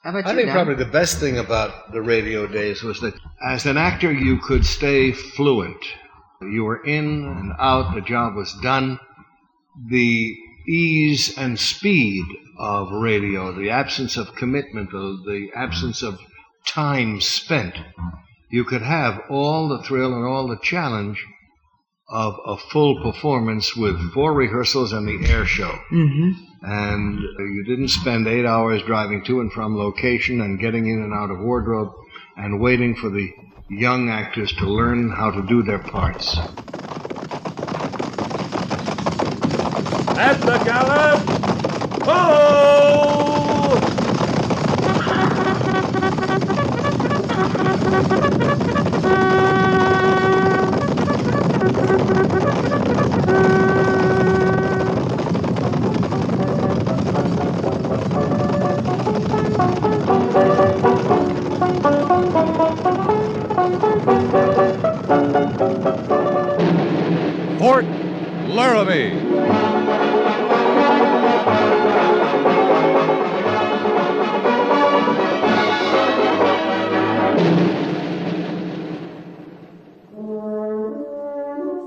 How about I you, think Dan? probably the best thing about the radio days was that as an actor you could stay fluent. You were in and out, the job was done. The ease and speed of radio, the absence of commitment, the absence of time spent, you could have all the thrill and all the challenge of a full performance with 4 rehearsals and the air show. Mm-hmm. And you didn't spend 8 hours driving to and from location and getting in and out of wardrobe and waiting for the young actors to learn how to do their parts. At the gallop! Oh! Fort Laramie.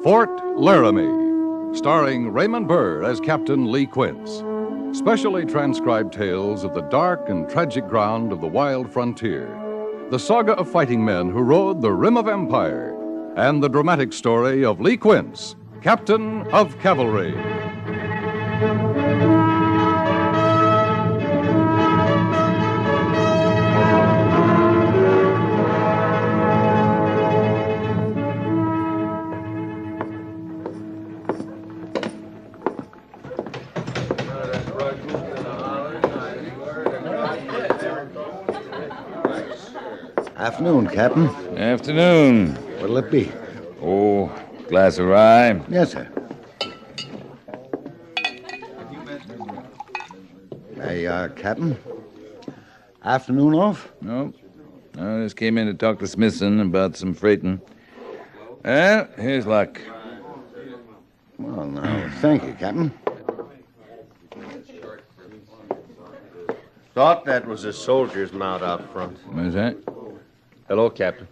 Fort Laramie, starring Raymond Burr as Captain Lee Quince. Specially transcribed tales of the dark and tragic ground of the wild frontier. The saga of fighting men who rode the rim of empire. And the dramatic story of Lee Quince, Captain of Cavalry. Afternoon, Captain. Afternoon. What'll it be? Oh, glass of rye. Yes, sir. Hey, Captain. Afternoon off? No. I just came in to talk to Smithson about some freighting. Well, here's luck. Well, now, thank you, Captain. Thought that was a soldier's mount out front. What's that? Hello, Captain.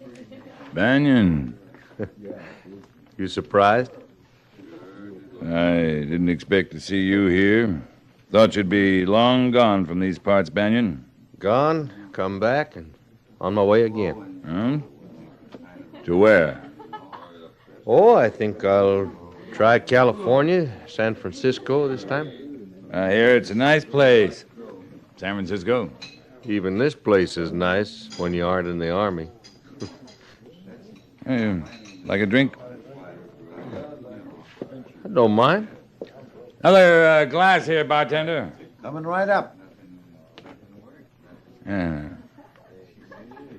Banyan. You surprised? I didn't expect to see you here. Thought you'd be long gone from these parts, Banyan. Gone, come back, and on my way again. Huh? To where? Oh, I think I'll try California, San Francisco this time. I hear it's a nice place. San Francisco. Even this place is nice when you aren't in the Army. Hey, like a drink? I don't mind. Another glass here, bartender. Coming right up. Yeah.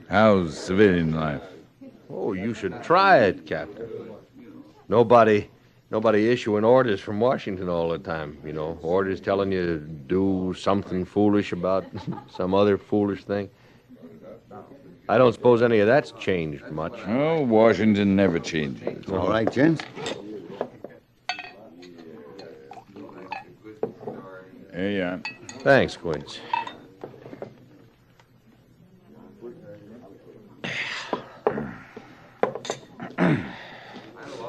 How's civilian life? Oh, you should try it, Captain. Nobody issuing orders from Washington all the time, you know. Orders telling you to do something foolish about some other foolish thing. I don't suppose any of that's changed much. Oh, Washington never changes. All right, gents. Here you are. Thanks, Quince.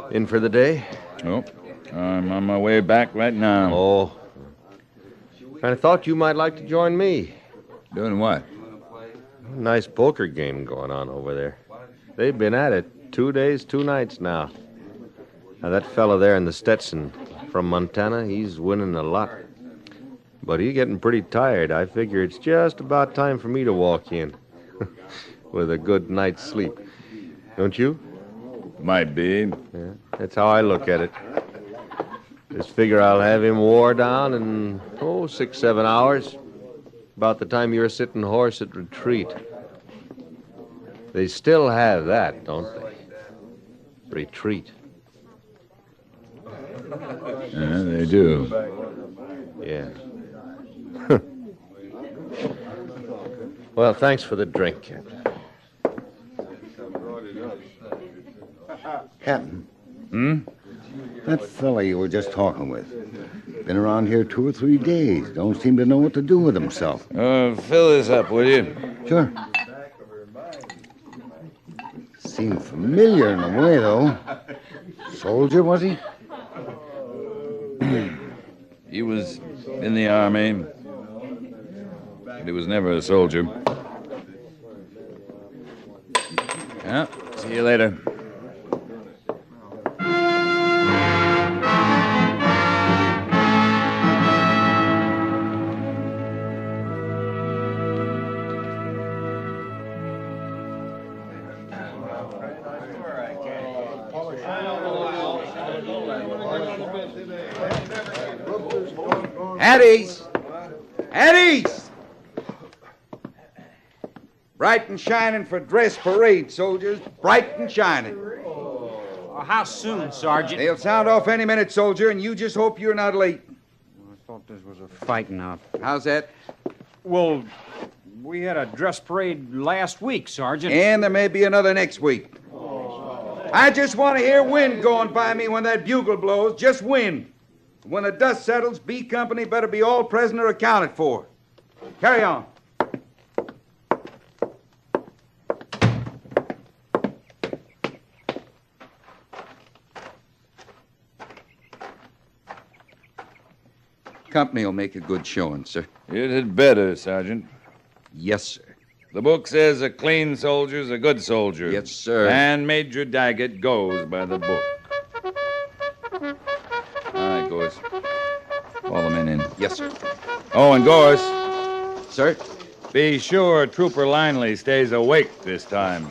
In for the day? Oh, I'm on my way back right now. Oh. Kind of thought you might like to join me. Doing what? Nice poker game going on over there. They've been at it 2 days, 2 nights now. Now, that fella there in the Stetson from Montana, he's winning a lot. But he's getting pretty tired. I figure it's just about time for me to walk in with a good night's sleep. Don't you? Might be. Yeah, that's how I look at it. Just figure I'll have him wore down in, 6, 7 hours. About the time you're sitting horse at retreat. They still have that, don't they? Retreat. Yeah, they do. Yeah. Well, thanks for the drink, Captain. Captain. Hmm? That fella you were just talking with. Been around here 2 or 3 days. Don't seem to know what to do with himself. Fill this up, will you? Sure. Seemed familiar in a way, though. Soldier, was he? He was in the Army, but he was never a soldier. Yeah, see you later. At ease! Bright and shining for dress parade, soldiers. Bright and shining. How soon, Sergeant? They'll sound off any minute, soldier, and you just hope you're not late. I thought this was a fighting out. How's that? Well, we had a dress parade last week, Sergeant. And there may be another next week. I just want to hear wind going by me when that bugle blows. Just wind. When the dust settles, B Company better be all present or accounted for. Carry on. Company will make a good showing, sir. It had better, Sergeant. Yes, sir. The book says a clean soldier's a good soldier. Yes, sir. And Major Daggett goes by the book. All right, Gorse. Call the men in. Yes, sir. Oh, and Gorse, Sir? be sure Trooper Linley stays awake this time.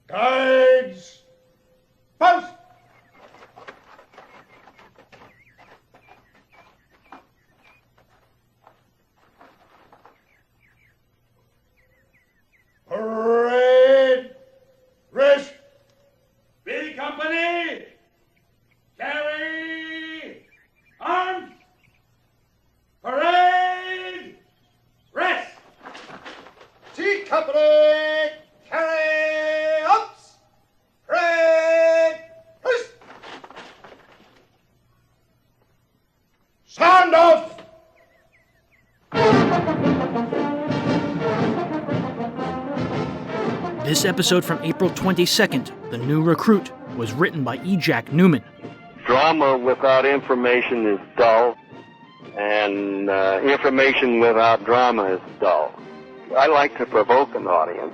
Guards! Post! Parade! Rest! B Company! Carry! Arms! Parade! Rest! T Company! Carry ups! Parade! Rest! Sound off! This episode from April 22nd, The New Recruit, was written by E. Jack Neuman. Drama without information is dull, and information without drama is dull. I like to provoke an audience.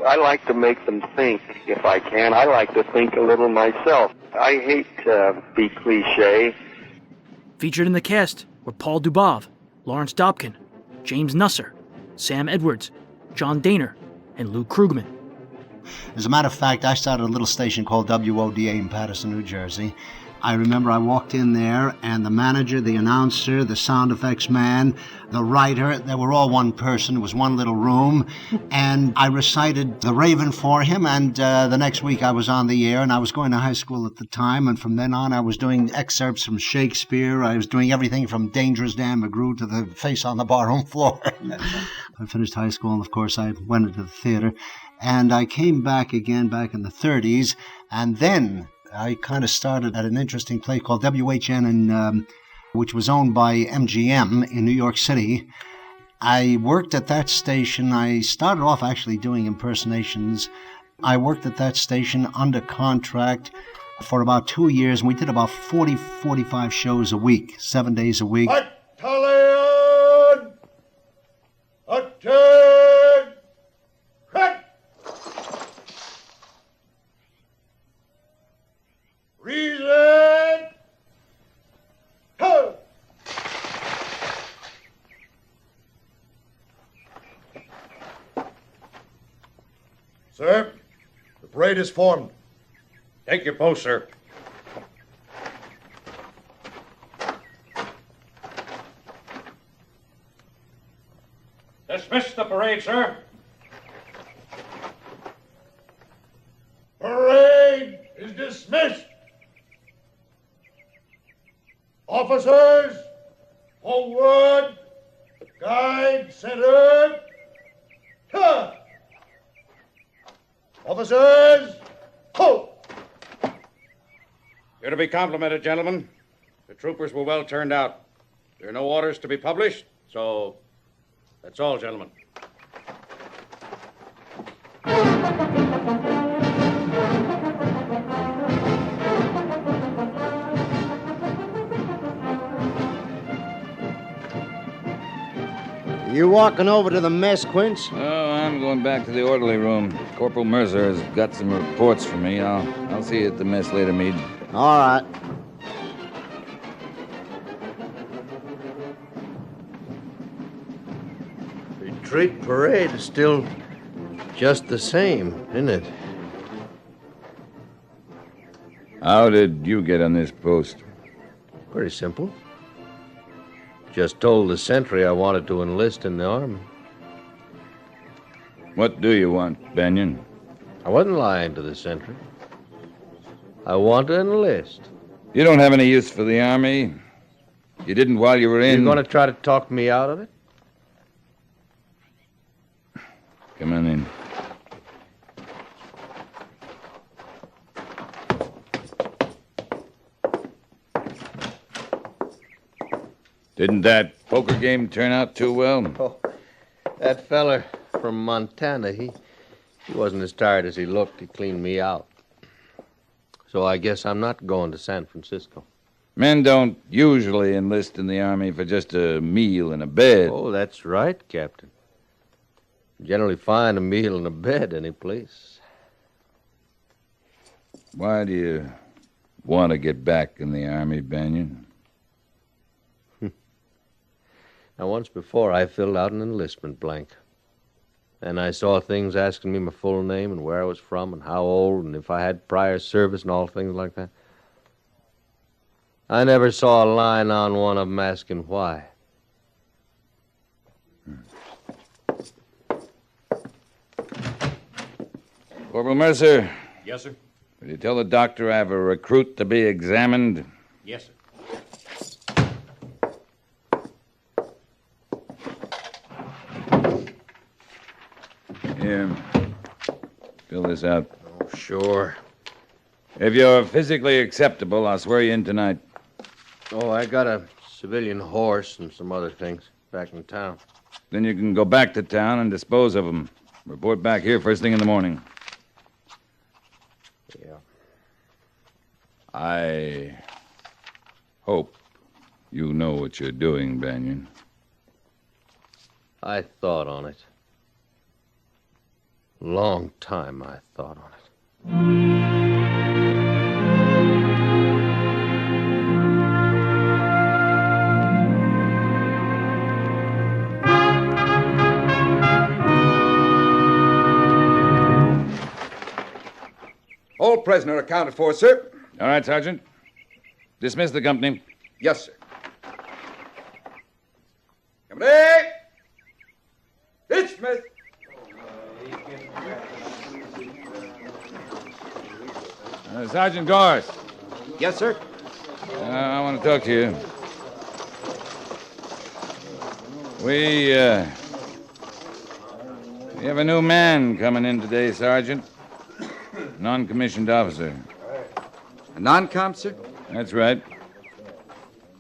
I like to make them think, if I can. I like to think a little myself. I hate to be cliche. Featured in the cast were Paul Dubov, Lawrence Dobkin, James Nusser, Sam Edwards, John Dehner, and Lou Krugman. As a matter of fact, I started a little station called WODA in Paterson, New Jersey. I remember I walked in there, and the manager, the announcer, the sound effects man, the writer, they were all one person. It was one little room, and I recited The Raven for him, and the next week I was on the air, and I was going to high school at the time, and from then on I was doing excerpts from Shakespeare. I was doing everything from Dangerous Dan McGrew to The Face on the Barroom Floor. I finished high school, and of course I went into the theater, and I came back again back in the 30s, and then I kind of started at an interesting place called WHN, which was owned by MGM in New York City. I worked at that station. I started off actually doing impersonations. I worked at that station under contract for about 2 years, and we did about 40, 45 shows a week, 7 days a week. Battalion! Attack! Crack! Reason! Ho! Sir, the parade is formed. Take your post, sir. Dismiss the parade, sir. Parade is dismissed. Officers, forward. Guide centered. Turn. Officers, halt. You're to be complimented, gentlemen. The troopers were well turned out. There are no orders to be published, so that's all, gentlemen. You walking over to the mess, Quince? Oh, I'm going back to the orderly room. Corporal Mercer has got some reports for me. I'll see you at the mess later, Meade. All right. Retreat parade is still just the same, isn't it? How did you get on this post? Pretty simple. Just told the sentry I wanted to enlist in the army. What do you want, Banyan? I wasn't lying to the sentry. I want to enlist. You don't have any use for the army. You didn't while you were in. You going to try to talk me out of it? Come on in. Didn't that poker game turn out too well? Oh, that feller from Montana, he wasn't as tired as he looked. He cleaned me out. So I guess I'm not going to San Francisco. Men don't usually enlist in the army for just a meal and a bed. Oh, that's right, Captain. Generally find a meal and a bed any place. Why do you want to get back in the army, Banyan? Now, once before, I filled out an enlistment blank. And I saw things asking me my full name and where I was from and how old and if I had prior service and all things like that. I never saw a line on one of them asking why. Corporal Mercer. Yes, sir. Will you tell the doctor I have a recruit to be examined? Yes, sir. Here. Fill this out. Oh, sure. If you're physically acceptable, I'll swear you in tonight. Oh, I got a civilian horse and some other things back in town. Then you can go back to town and dispose of them. Report back here first thing in the morning. Yeah. I hope you know what you're doing, Banyan. I thought on it. Long time I thought on it. All prisoner accounted for, sir. All right, Sergeant. Dismiss the company. Yes, sir. Company! Dismiss! Sergeant Gorse. Yes, sir. I want to talk to you. We have a new man coming in today, Sergeant. Non-commissioned officer. A non-com, sir? That's right.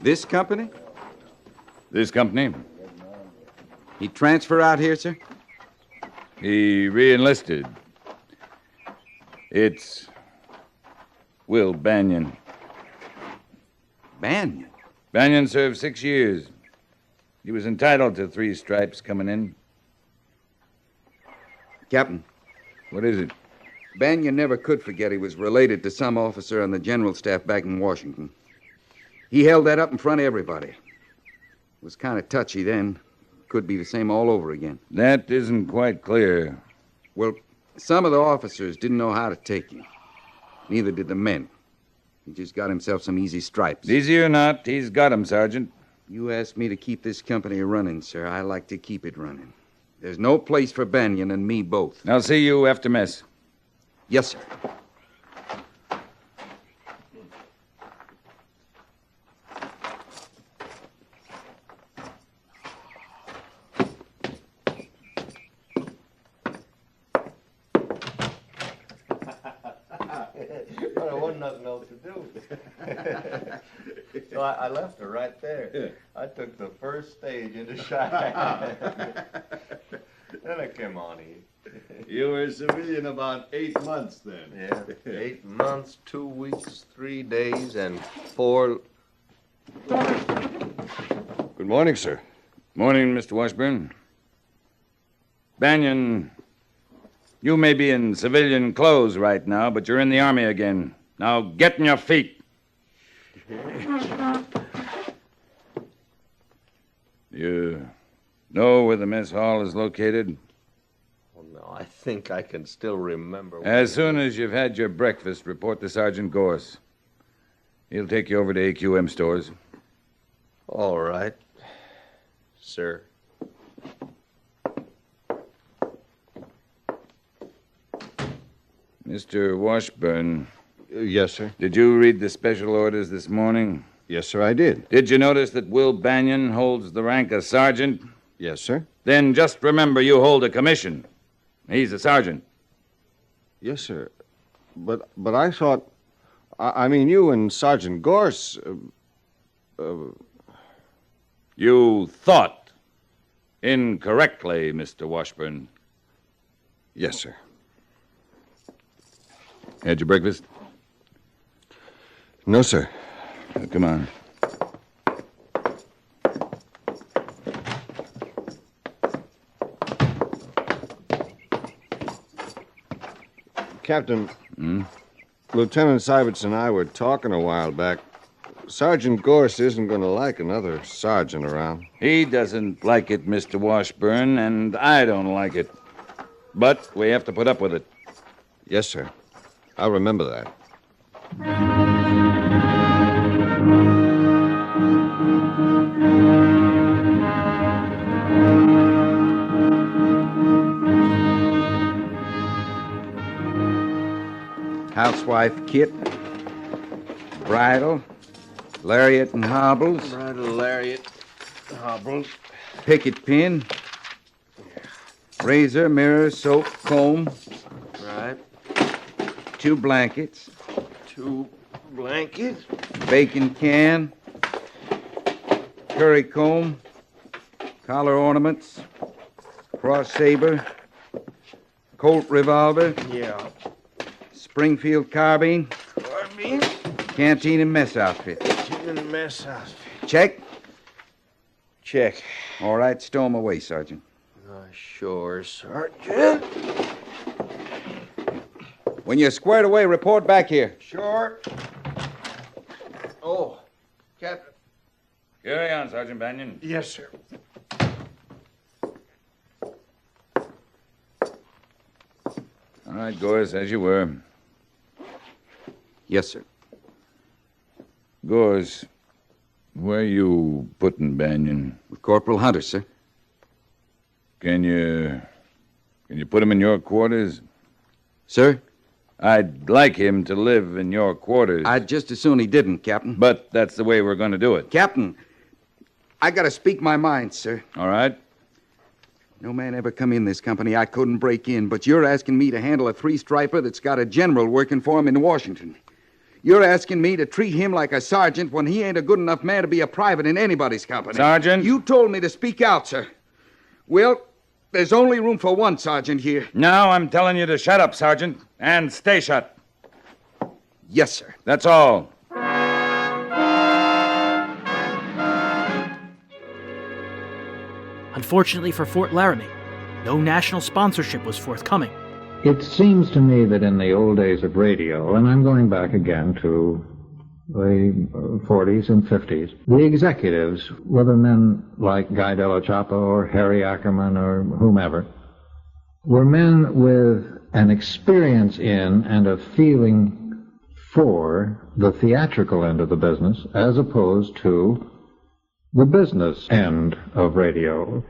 This company? This company. He transfer out here, sir? He re-enlisted. It's Will Banyan. Banyan? Banyan served 6 years. He was entitled to 3 stripes coming in. Captain. What is it? Banyan never could forget he was related to some officer on the general staff back in Washington. He held that up in front of everybody. It was kind of touchy then. Could be the same all over again. That isn't quite clear. Well, some of the officers didn't know how to take him. Neither did the men. He just got himself some easy stripes. Easy or not, he's got 'em, Sergeant. You asked me to keep this company running, sir. I like to keep it running. There's no place for Banyan and me both. I'll see you after mess. Yes, sir. Well, there wasn't nothing else to do. So I left her right there. I took the first stage into Cheyenne. Then I came on here. You were a civilian about 8 months then. Yeah, 8 months, 2 weeks, 3 days, and 4... Good morning, sir. Morning, Mr. Washburn. Banyan, you may be in civilian clothes right now, but you're in the Army again. Now get on your feet. You know where the mess hall is located? Oh, no, I think I can still remember. As soon as you've had your breakfast, report to Sergeant Gorse. He'll take you over to AQM stores. All right, sir. Mr. Washburn. Yes, sir. Did you read the special orders this morning? Yes, sir, I did. Did you notice that Will Banyan holds the rank of sergeant? Yes, sir. Then just remember you hold a commission. He's a sergeant. Yes, sir. But I thought... I mean, you and Sergeant Gorse... You thought incorrectly, Mr. Washburn. Yes, sir. Had your breakfast? No, sir. Come on. Captain, Lieutenant Seiberts and I were talking a while back. Sergeant Gorse isn't going to like another sergeant around. He doesn't like it, Mr. Washburn, and I don't like it. But we have to put up with it. Yes, sir. I'll remember that. Housewife kit, bridle, lariat and hobbles, Bridle, lariat, hobbles. picket pin, razor, mirror, soap, comb, Right. 2 blankets, 2 blankets. bacon can, curry comb, collar ornaments, cross saber, Colt revolver, Yeah. Springfield carbine, Carbine. canteen and mess outfit. Chicken mess outfit. Check? Check. All right, stow 'em away, Sergeant. Sure, Sergeant. When you're squared away, report back here. Sure. Oh, Captain. Carry on, Sergeant Banyan. Yes, sir. All right, Gorse, as you were. Yes, sir. Gorse, where you putting Banyan? With Corporal Hunter, sir. Can you put him in your quarters? Sir? I'd like him to live in your quarters. I'd just as soon he didn't, Captain. But that's the way we're going to do it. Captain, I gotta speak my mind, sir. All right? No man ever come in this company I couldn't break in, but you're asking me to handle a 3-striper that's got a general working for him in Washington. You're asking me to treat him like a sergeant when he ain't a good enough man to be a private in anybody's company. Sergeant? You told me to speak out, sir. Well, there's only room for one sergeant here. Now I'm telling you to shut up, Sergeant, and stay shut. Yes, sir. That's all. Unfortunately for Fort Laramie, no national sponsorship was forthcoming. It seems to me that in the old days of radio, and I'm going back again to the 40s and 50s, the executives, whether men like Guy Della Chapa or Harry Ackerman or whomever, were men with an experience in and a feeling for the theatrical end of the business as opposed to the business end of radio.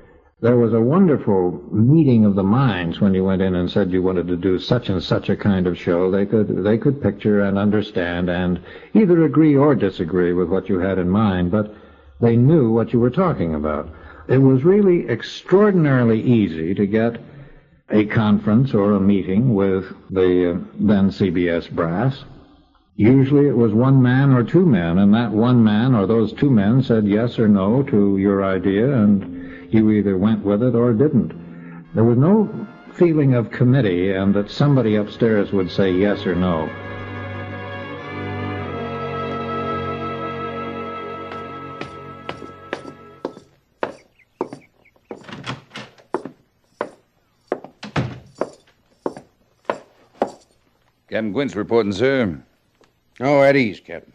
There was a wonderful meeting of the minds when you went in and said you wanted to do such and such a kind of show. They could picture and understand and either agree or disagree with what you had in mind, but they knew what you were talking about. It was really extraordinarily easy to get a conference or a meeting with the then CBS brass. Usually it was one man or two men, and that one man or those two men said yes or no to your idea, and you either went with it or didn't. There was no feeling of committee and that somebody upstairs would say yes or no. Captain Quint's reporting, sir. Oh, at ease, Captain.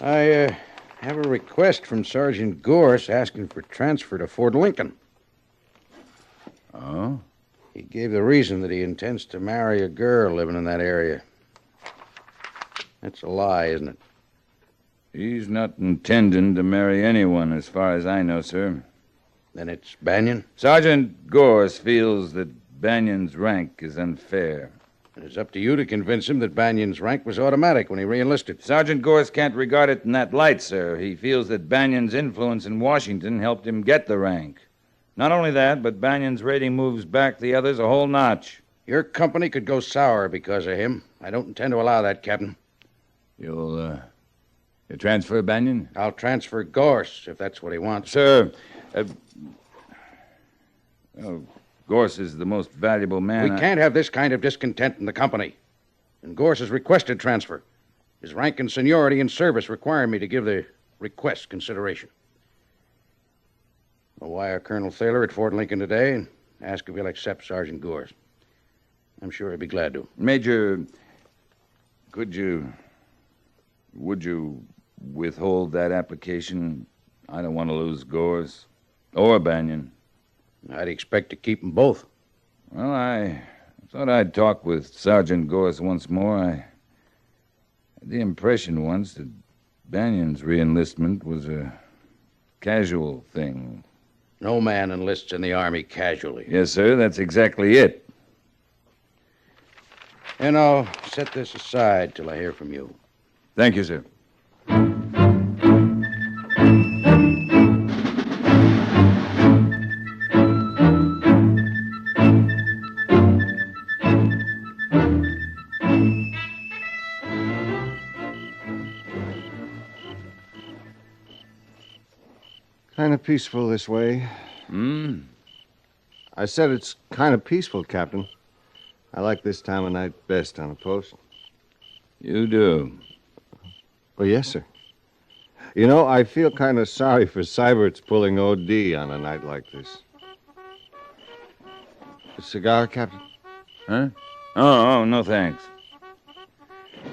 I have a request from Sergeant Gorse asking for transfer to Fort Lincoln. Oh? He gave the reason that he intends to marry a girl living in that area. That's a lie, isn't it? He's not intending to marry anyone, as far as I know, sir. Then it's Banyan? Sergeant Gorse feels that Banyan's rank is unfair. And it's up to you to convince him that Banyan's rank was automatic when he re-enlisted. Sergeant Gorse can't regard it in that light, sir. He feels that Banyan's influence in Washington helped him get the rank. Not only that, but Banyan's rating moves back the others a whole notch. Your company could go sour because of him. I don't intend to allow that, Captain. You'll transfer Banyan? I'll transfer Gorse, if that's what he wants. Sir, Gorse is the most valuable man. We can't have this kind of discontent in the company. And Gorse has requested transfer. His rank and seniority in service require me to give the request consideration. I'll wire Colonel Thaler at Fort Lincoln today and ask if he'll accept Sergeant Gorse. I'm sure he'd be glad to. Major, would you withhold that application? I don't want to lose Gorse or Banyan. I'd expect to keep them both. Well, I thought I'd talk with Sergeant Gorse once more. I had the impression once that Banyan's re-enlistment was a casual thing. No man enlists in the Army casually. Yes, sir, that's exactly it. And I'll set this aside till I hear from you. Thank you, sir. Kind of peaceful this way. I said it's kind of peaceful, Captain. I like this time of night best on a post. You do? Well, yes, sir. You know, I feel kind of sorry for Seibert's pulling OD on a night like this. A cigar, Captain? Huh? Oh, no, thanks.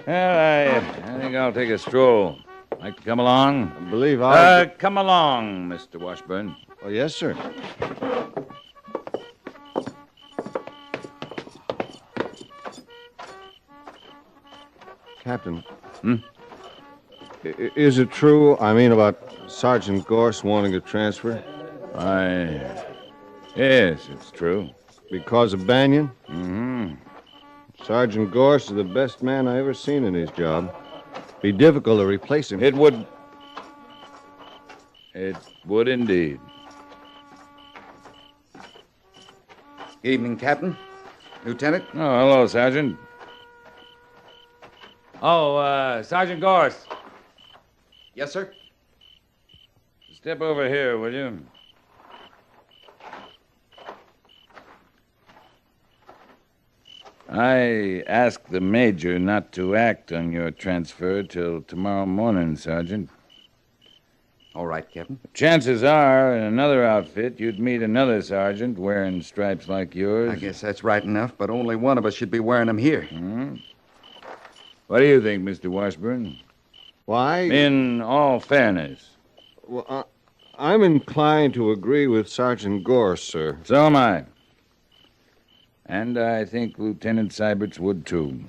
Well, I think I'll take a stroll. Like to come along? I believe I'll... Come along, Mr. Washburn. Oh, yes, sir. Captain. Is it true, I mean, about Sergeant Gorse wanting a transfer? Yes, it's true. Because of Banyan? Mm-hmm. Sergeant Gorse is the best man I ever seen in his job. Be difficult to replace him. It would indeed. Evening, Captain. Lieutenant. Oh, hello, Sergeant. Oh, Sergeant Gorse. Yes, sir. Step over here, will you? I asked the Major not to act on your transfer till tomorrow morning, Sergeant. All right, Captain. Chances are, in another outfit, you'd meet another sergeant wearing stripes like yours. I guess that's right enough, but only one of us should be wearing them here. Mm-hmm. What do you think, Mr. Washburn? Why? In all fairness. Well, I'm inclined to agree with Sergeant Gorse, sir. So am I. And I think Lieutenant Seibert's would, too.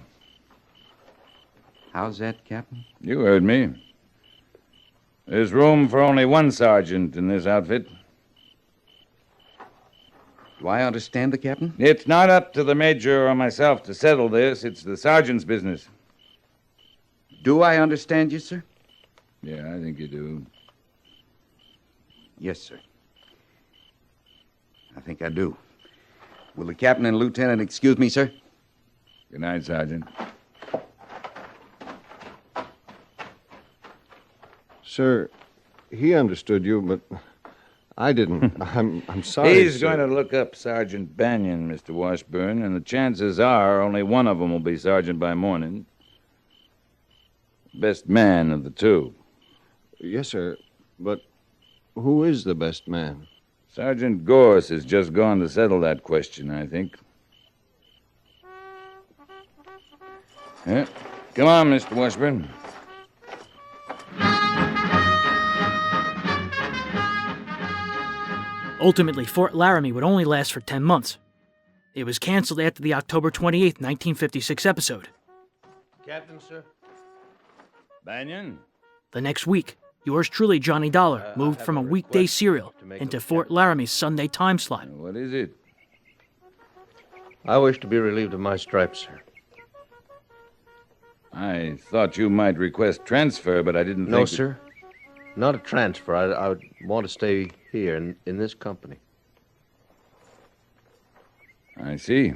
How's that, Captain? You heard me. There's room for only one sergeant in this outfit. Do I understand the captain? It's not up to the major or myself to settle this. It's the sergeant's business. Do I understand you, sir? Yeah, I think you do. Yes, sir. I think I do. Will the captain and lieutenant excuse me, sir? Good night, Sergeant. Sir, he understood you, but I didn't. I'm sorry. He's sir. going to look up Sergeant Banyan, Mr. Washburn, and the chances are only one of them will be sergeant by morning. Best man of the two. Yes, sir. But who is the best man? Sergeant Gorse has just gone to settle that question, I think. Yeah. Come on, Mr. Washburn. Ultimately, Fort Laramie would only last for 10 months. It was canceled after the October 28, 1956 episode. Captain, sir? Banyan? The next week, yours truly, Johnny Dollar, moved from a weekday serial into Fort Laramie's Sunday time slot. What is it? I wish to be relieved of my stripes, sir. I thought you might request transfer, but I didn't think... No, sir. Not a transfer. I would want to stay here in this company. I see.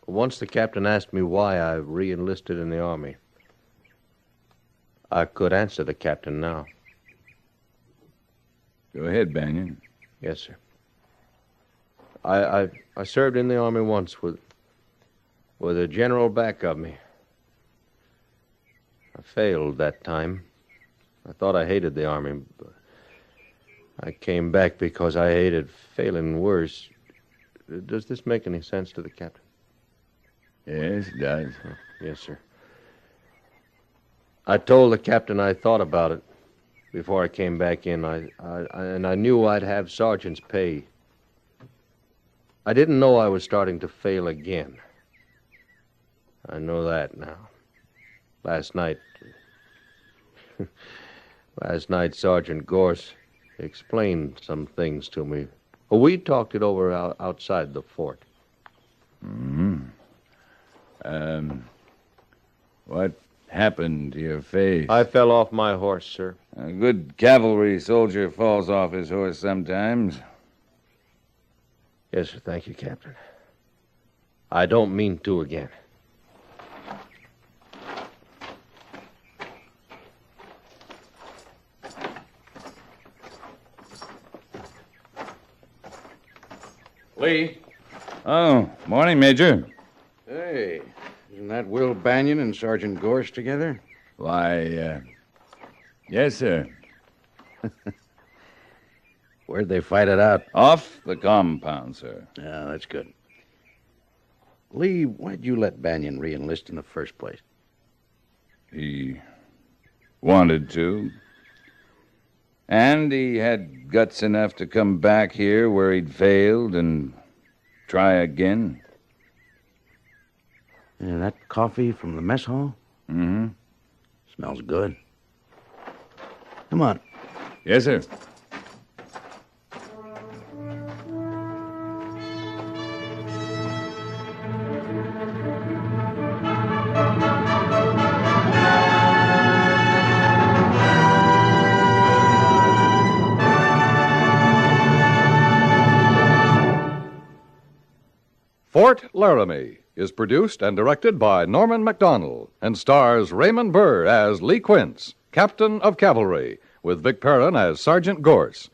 Once the captain asked me why I re-enlisted in the Army. I could answer the captain now. Go ahead, Banyan. Yes, sir. I served in the Army once with a general back of me. I failed that time. I thought I hated the Army, but I came back because I hated failing worse. Does this make any sense to the captain? Yes, it does. Yes, sir. I told the captain I thought about it before I came back in. I knew I'd have sergeant's pay. I didn't know I was starting to fail again. I know that now. Last night, Sergeant Gorse explained some things to me. We talked it over outside the fort. Mm-hmm. What happened to your face? I fell off my horse, sir. A good cavalry soldier falls off his horse sometimes. Yes, sir. Thank you, Captain. I don't mean to again. Lee. Oh, morning, Major. Hey, isn't that Will Banyan and Sergeant Gorse together? Why, yes, sir. Where'd they fight it out? Off the compound, sir. Yeah, that's good. Lee, why'd you let Banyan re-enlist in the first place? He wanted to. And he had guts enough to come back here where he'd failed and try again. Yeah, that coffee from the mess hall? Mm-hmm. Smells good. Come on. Yes, sir. Fort Laramie is produced and directed by Norman MacDonald and stars Raymond Burr as Lee Quince, Captain of Cavalry, with Vic Perrin as Sergeant Gorse.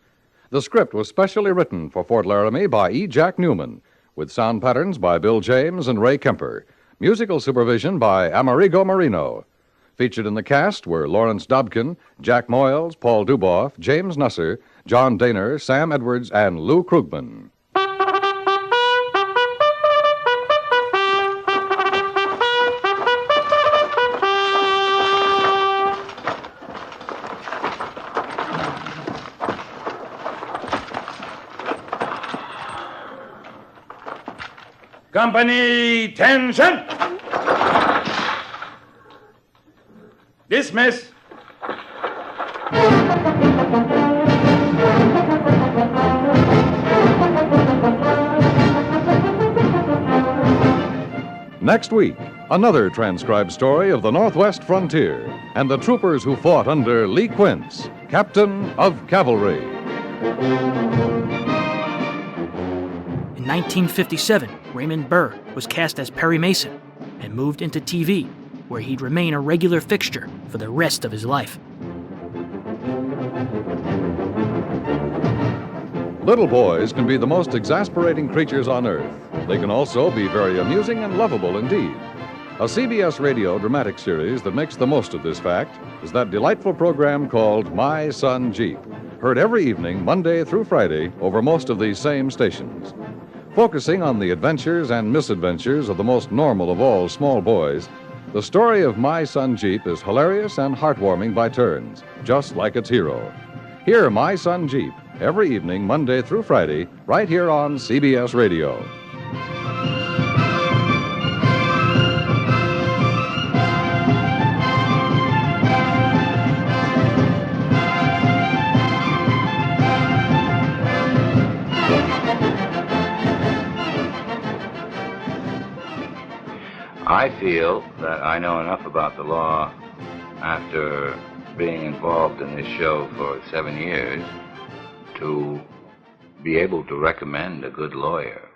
The script was specially written for Fort Laramie by E. Jack Neuman, with sound patterns by Bill James and Ray Kemper. Musical supervision by Amerigo Marino. Featured in the cast were Lawrence Dobkin, Jack Moyles, Paul Dubov, James Nusser, John Dehner, Sam Edwards, and Lou Krugman. Company, tension! Dismiss! Next week, another transcribed story of the Northwest frontier and the troopers who fought under Lee Quince, Captain of Cavalry. In 1957, Raymond Burr was cast as Perry Mason and moved into TV, where he'd remain a regular fixture for the rest of his life. Little boys can be the most exasperating creatures on earth. They can also be very amusing and lovable indeed. A CBS radio dramatic series that makes the most of this fact is that delightful program called My Son Jeep, heard every evening, Monday through Friday, over most of these same stations. Focusing on the adventures and misadventures of the most normal of all small boys, the story of My Son Jeep is hilarious and heartwarming by turns, just like its hero. Hear My Son Jeep every evening, Monday through Friday, right here on CBS Radio. I feel that I know enough about the law after being involved in this show for 7 years to be able to recommend a good lawyer.